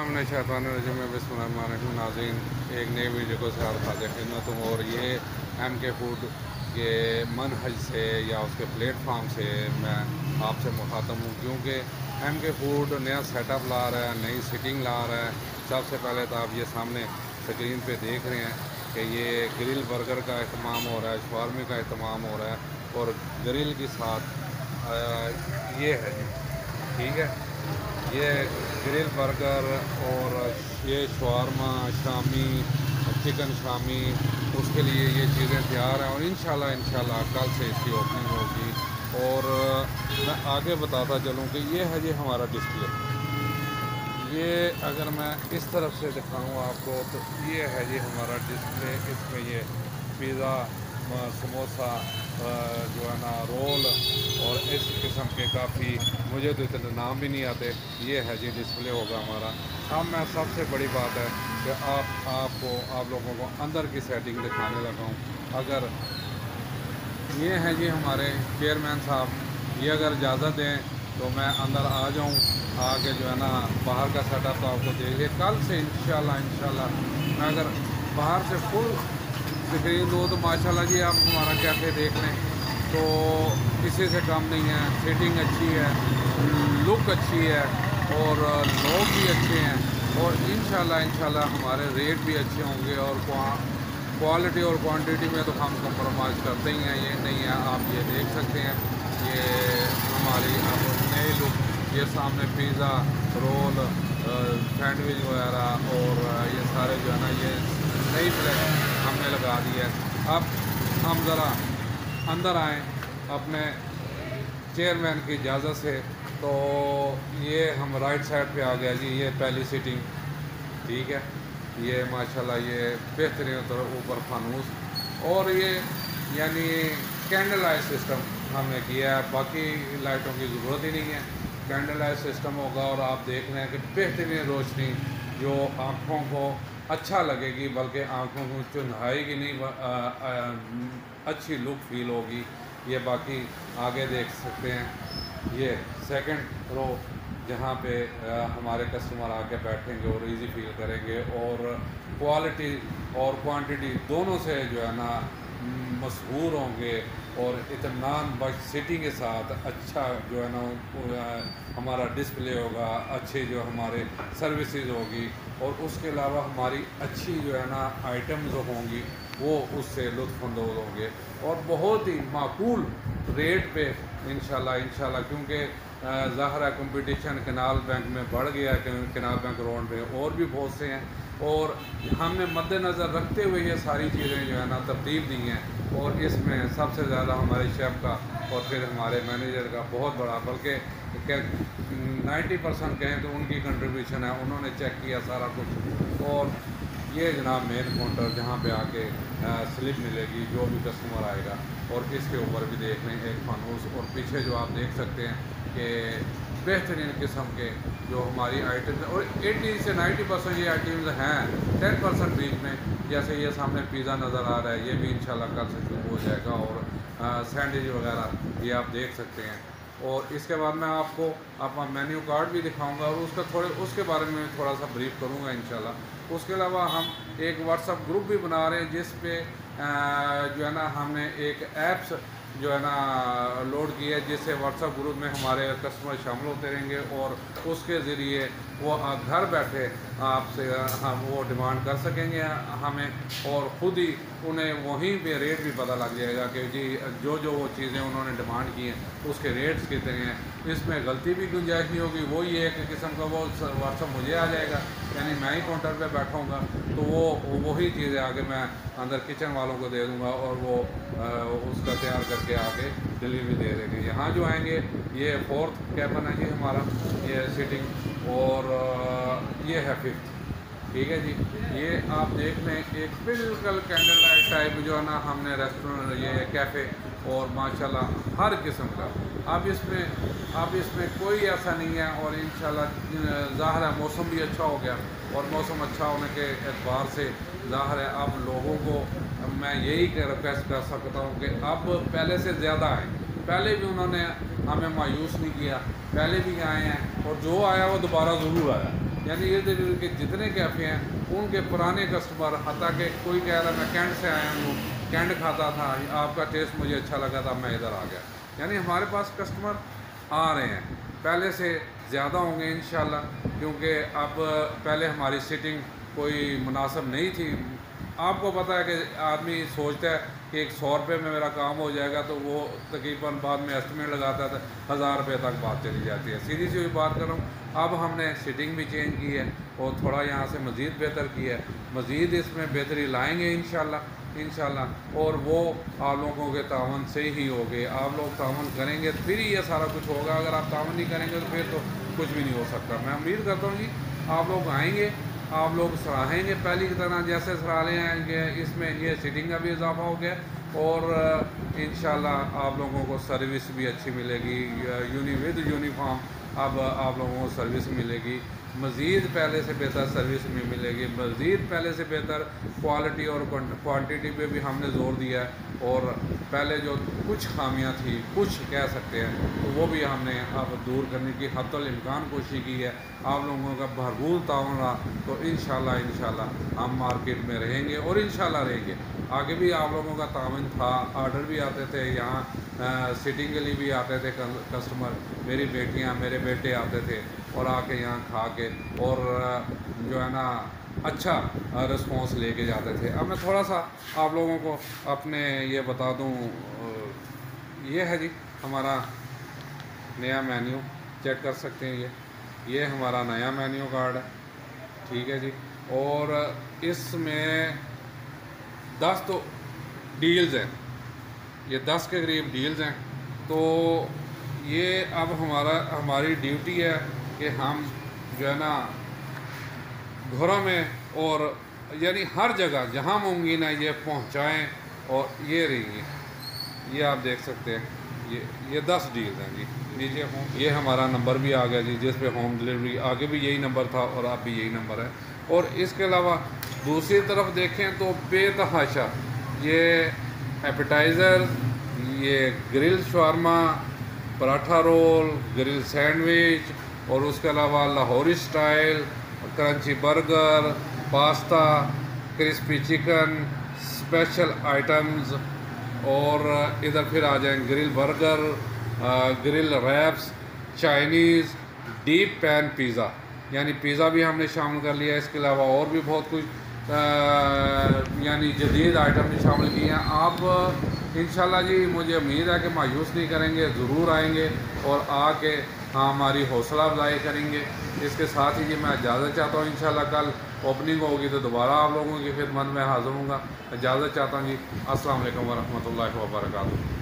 बिस्मिल्लाहिर्रहमानिर्रहीम। नाज़रीन, एक नई वीडियो को साथ हाज़िर खिदमत हूँ और ये MK फूड के मनहज से या उसके प्लेटफार्म से मैं आपसे मुखातब हूँ, क्योंकि MK फूड नया सेटअप ला रहा है, नई सिटिंग ला रहा है। सबसे पहले तो आप ये सामने स्क्रीन पे देख रहे हैं कि ये ग्रिल बर्गर का इहतमाम हो रहा है, शवारमे का इहतमाम हो रहा है और ग्रिल के साथ ये है जी, ठीक है, ये ग्रिल बर्गर और ये शवारमा शामी, चिकन शामी, उसके लिए ये चीज़ें तैयार हैं और इंशाल्लाह कल से इसकी ओपनिंग होगी। और मैं आगे बताता चलूँ कि ये है जी हमारा डिस्प्ले। ये अगर मैं इस तरफ से दिखाऊँ आपको तो ये है जी हमारा डिस्प्ले। इसमें ये पिज़्ज़ा, समोसा, जो है ना रोल और इस किस्म के काफ़ी, मुझे तो इतने नाम भी नहीं आते। ये है जी डिस्प्ले होगा हमारा। अब मैं सबसे बड़ी बात है कि आप लोगों को अंदर की सेटिंग दिखाने लगा हूँ। अगर ये है जी हमारे चेयरमैन साहब, ये अगर इजाज़त दें तो मैं अंदर आ जाऊँ, आके जो है ना बाहर का सेटअप तो आपको देखिए। कल से इंशाल्लाह मैं अगर बाहर से फुल स्क्रीन दो तो माशाल्लाह जी आप हमारा कैफे देख लें तो किसी से कम नहीं है। सेटिंग अच्छी है, लुक अच्छी है और लोग भी अच्छे हैं और इंशाल्लाह हमारे रेट भी अच्छे होंगे और क्वालिटी और क्वांटिटी में तो हम कंप्रोमाइज़ करते ही हैं, ये नहीं है। आप ये देख सकते हैं, ये हमारी अब नई लुक, ये सामने पिज़्ज़ा, रोल, सैंडविच वगैरह और ये सारे जो है ना ये नई प्लेट हमने लगा दी है। अब हम ज़रा अंदर आएँ अपने चेयरमैन की इजाज़त से। तो ये हम राइट साइड पे आ गया जी, ये पहली सीटिंग, ठीक है। ये माशाल्लाह ये बेहतरीन तरह ऊपर फानूस और ये यानी कैंडल लाइट सिस्टम हमने किया है, बाकी लाइटों की ज़रूरत ही नहीं है। कैंडल लाइट सिस्टम होगा और आप देख रहे हैं कि बेहतरीन रोशनी जो आँखों को अच्छा लगेगी, बल्कि आँखों को चुंधाएगी नहीं, अच्छी लुक फील होगी। ये बाकी आगे देख सकते हैं, ये सेकंड रो जहाँ पे हमारे कस्टमर आके बैठेंगे और इजी फील करेंगे और क्वालिटी और क्वांटिटी दोनों से जो है ना मशहूर होंगे और इत्मीनान बख्श सिटी के साथ अच्छा जो है ना हमारा डिस्प्ले होगा, अच्छे जो हमारे सर्विसेज होगी और उसके अलावा हमारी अच्छी जो है ना आइटम जो होंगी वो उससे लुत्फ़अंदोज़ होंगे और बहुत ही माकूल रेट पे इंशाल्लाह, क्योंकि ज़ाहिर है कंपटीशन कैनाल बैंक में बढ़ गया है। कैनाल बैंक रोड में और भी बहुत से हैं और हमने मद्देनज़र रखते हुए ये सारी चीज़ें जो है ना तरतीब दी हैं और इसमें सबसे ज़्यादा हमारे शेफ़ का और फिर हमारे मैनेजर का बहुत बड़ा, बल्कि 90% कहें तो उनकी कंट्रीब्यूशन है। उन्होंने चेक किया सारा कुछ और ये जनाब मेन काउंटर जहाँ पे आके स्लिप मिलेगी जो भी कस्टमर आएगा और इसके ऊपर भी देख लें एक फानूस और पीछे जो आप देख सकते हैं कि बेहतरीन किस्म के जो हमारी आइटम्स और 80 से 90% ये आइटम्स हैं, 10% बीच में, जैसे ये सामने पिज़्ज़ा नज़र आ रहा है, ये भी इंशाल्लाह कल से शुरू हो जाएगा और सैंडविच वगैरह ये आप देख सकते हैं। और इसके बाद मैं आपको अपना मेन्यू कार्ड भी दिखाऊंगा और उसके बारे में थोड़ा सा ब्रीफ करूंगा इंशाल्लाह। उसके अलावा हम एक व्हाट्सएप ग्रुप भी बना रहे हैं जिस पे जो है ना हमने एक ऐप्स जो है ना लोड की है, जिससे व्हाट्सएप ग्रुप में हमारे कस्टमर शामिल होते रहेंगे और उसके ज़रिए वो घर बैठे आपसे हम वो डिमांड कर सकेंगे हमें और ख़ुद ही उन्हें वहीं पे रेट भी पता लग जाएगा कि जी जो वो चीज़ें उन्होंने डिमांड की हैं उसके रेट्स कितने हैं। इसमें गलती भी गुंजाइश नहीं होगी, वही एक किस्म का वो व्हाट्सएप मुझे आ जाएगा, यानी मैं ही काउंटर पे बैठा हूँगा तो वही चीज़ें आगे मैं अंदर किचन वालों को दे दूँगा और वो उसका तैयार करके आके डिलीवरी दे देंगे। यहाँ जो आएंगे ये 4th कैबिन है जी हमारा, ये सिटिंग और ये है 5th, ठीक है जी। ये आप देख लें एक बिल्कुल कैंडल लाइट टाइप जो है ना हमने रेस्टोरेंट, ये कैफ़े और माशाल्लाह हर किस्म का। अब इसमें कोई ऐसा नहीं है और इंशाल्लाह ज़ाहिर है मौसम भी अच्छा हो गया और मौसम अच्छा होने के एतबार से ज़ाहिर है अब लोगों को मैं यही रिक्वेस्ट कर सकता हूँ कि अब पहले से ज़्यादा आए। पहले भी उन्होंने हमें मायूस नहीं किया, पहले भी आए हैं और जो आया वो दोबारा ज़रूर आया। یعنی ارد گرد کے جتنے کیفے ہیں ان کے پرانے کسٹمر، حتیٰ کہ کوئی کہہ رہا میں کینٹ سے آیا ہوں، کینٹ کھاتا تھا، آپ کا ٹیسٹ مجھے اچھا لگا تھا، میں ادھر آ گیا. یعنی ہمارے پاس کسٹمر آ رہے ہیں، پہلے سے زیادہ ہوں گے انشاءاللہ، کیونکہ اب پہلے ہماری سیٹنگ کوئی مناسب نہیں تھی. آپ کو پتہ ہے کہ آدمی سوچتا ہے کہ 100 روپے میں میرا کام ہو جائے گا، تو وہ تقریباً بعد میں ایسٹیمیٹ لگاتا تھا 1000 روپے تک بات چلی جاتی ہے. سیدھی سی بات کر رہا ہوں. اب ہم نے سیٹنگ بھی چینج کی ہے اور تھوڑا یہاں سے مزید بہتر کی ہے، مزید اس میں بہتری لائیں گے انشاءاللہ. اور وہ آپ لوگوں کے تعاون سے ہی ہوگے. آپ لوگ تعاون کریں گے پھر ہی یہ سارا کچھ ہوگا. اگر آپ تعاون نہیں کریں گے تو پھر تو کچھ بھی نہیں ہو سکتا. میں امید کرتا ہوں جی آپ لوگ آئیں گے، آپ لوگ سراہیں گے پہلی کی طرح جیسے سراہے ہیں کہ اس میں یہ سیٹنگ کا بھی اضافہ ہو گیا، اور انشاءاللہ آپ لوگوں کو سروس بھی اچھی ملے گی. ود یونیفارم اب آپ لوگوں کو سروس ملے گی، مزید پہلے سے بہتر سروس میں ملے گی، مزید پہلے سے بہتر کوالٹی اور کوانٹٹی پہ بھی ہم نے زور دیا ہے. اور پہلے جو کچھ خامیاں تھیں، کچھ کہہ سکتے ہیں، تو وہ بھی ہم نے اب دور کرنے کی حتی الامکان کوشش کی ہے. آپ لوگوں کا بھرپور تعاون رہا تو انشاءاللہ ہم مارکیٹ میں رہیں گے، اور انشاءاللہ رہیں گے. آگے بھی آپ لوگوں کا تعاون تھا، آرڈر بھی آتے تھے یہاں، سیٹنگ کے لیے بھی آتے تھے کسٹمر، میری بیٹیاں میرے بیٹے آتے تھے اور آ کے یہاں کھا کے اور جو ہے نا اچھا رسپانس لے کے جاتے تھے. اب میں تھوڑا سا آپ لوگوں کو اپنے یہ بتا دوں، یہ ہے جی ہمارا نیا مینیو، چیک کر سکتے ہیں. یہ ہمارا نیا مینیو کارڈ ہے، ٹھیک ہے جی. اور اس میں 10 تو ڈیلز ہیں، یہ 10 کے قریب ڈیلز ہیں. تو یہ اب ہماری ڈیوٹی ہے کہ ہم جو ہے نا گھروں میں اور یعنی ہر جگہ جہاں ممکن ہے یہ پہنچائیں. اور یہ رہی یہ آپ دیکھ سکتے ہیں، یہ 10 ڈیلز ہیں جی. نیچے یہ ہمارا نمبر بھی آ گیا جی، جس پہ ہوم ڈلیوری، آگے بھی یہی نمبر تھا اور اب بھی یہی نمبر ہے. اور اس کے علاوہ دوسری طرف دیکھیں تو بے تحاشا یہ ایپیٹائزر، یہ گرل شاورما، پراٹھا رول، گرل سینڈوچ، اور اس کے علاوہ Lahori style, crunchy burger, pasta, crispy chicken, special items. اور ادھر پھر آ جائیں grill burger, grill wraps, Chinese, deep pan pizza, یعنی پیزا بھی ہم نے شامل کر لیا. اس کے علاوہ اور بھی بہت کچھ یعنی جدید آئٹم بھی شامل کیے ہیں. آپ انشاءاللہ جی مجھے امید ہے کہ مایوس نہیں کریں گے، ضرور آئیں گے اور آ کے ہماری حوصلہ افزائی کریں گے. اس کے ساتھ ہی جی میں اجازت چاہتا ہوں. انشاءاللہ کل اوپننگ ہوگی تو دوبارہ آپ لوگوں کی خدمت میں حاضر ہوں گا. اجازت چاہتا ہوں جی. السلام علیکم ورحمۃ اللہ وبرکاتہ.